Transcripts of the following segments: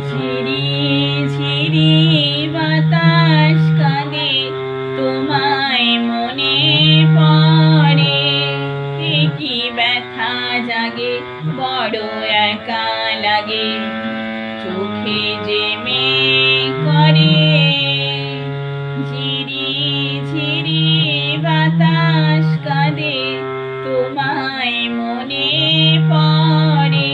ঝিরি ঝিরি বাতাস কাঁদে তোমায় মনে পড়ে, কি ব্যথা জাগে বড় একা লাগে, চোখে যে মেঘ করে। ঝিরি ঝিরি বাতাস কাঁদে তোমায় মনে পড়ে,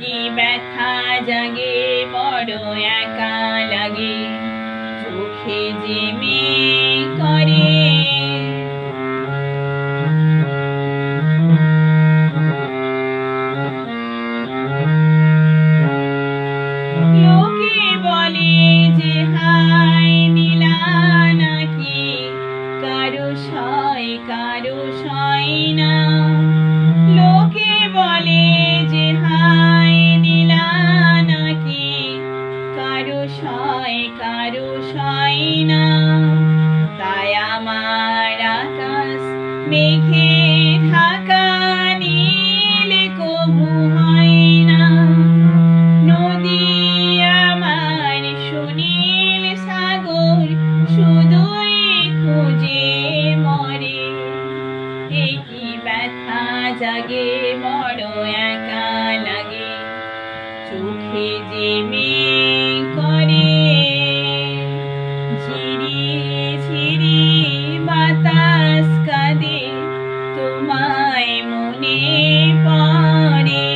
কি ব্যথা জাগে বড় একা লাগে, চোখে যে মেঘ করে। লোকে বলে যে হায় নীলা নাকি, কারো সয় কারো সয় না। লোকে বলে যে হায় নীলা নাকি, কারো সয় কারো সয় না। তাই আমার আকাশ মেঘে ঢাকা নীল কবু হয় না, নদী আমার সুনীল সাগর শুধুই খুঁজে মরে, কি ব্যথা জাগে বড় একা লাগে, চোখে যে মেঘ করে। ঝিরি ঝিরি বাতাস কাঁদে তোমায় মনে পড়ে।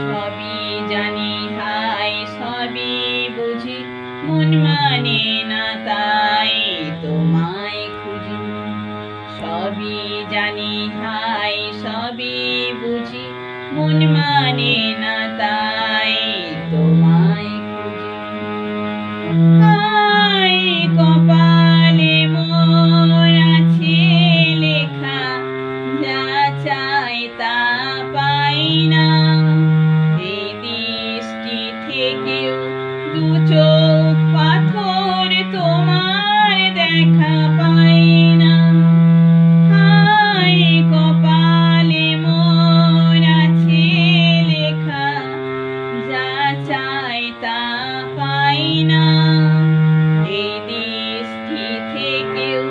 সবই জানি হায় সবই বুঝি, মন মানে না তাই তোমায় খুঁজি। সবই জানি হায় সবই বুঝি, মন মানে না তাই তোমায় খুঁজি। হায় কপালে মোর আছে লেখা, যা চাই তা পাই না। এই দৃষ্টি থেকেও দু চোখ পাথর তোমার দেখা পাই না। হায় কপালে মোর আছে লেখা, যা চাই তা পাই না। এই দৃষ্টি থেকেও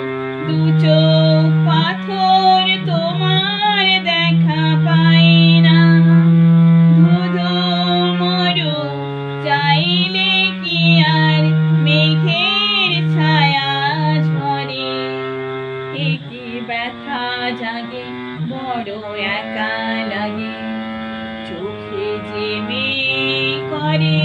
দু চোখ পাথর তোমার দেখা পাই না। ধুধু মরু চাইলে কি আর মেঘের ছায়া ঝরে, কি ব্যথা জাগে বড় একা লাগে, চোখে যে মেঘ করে।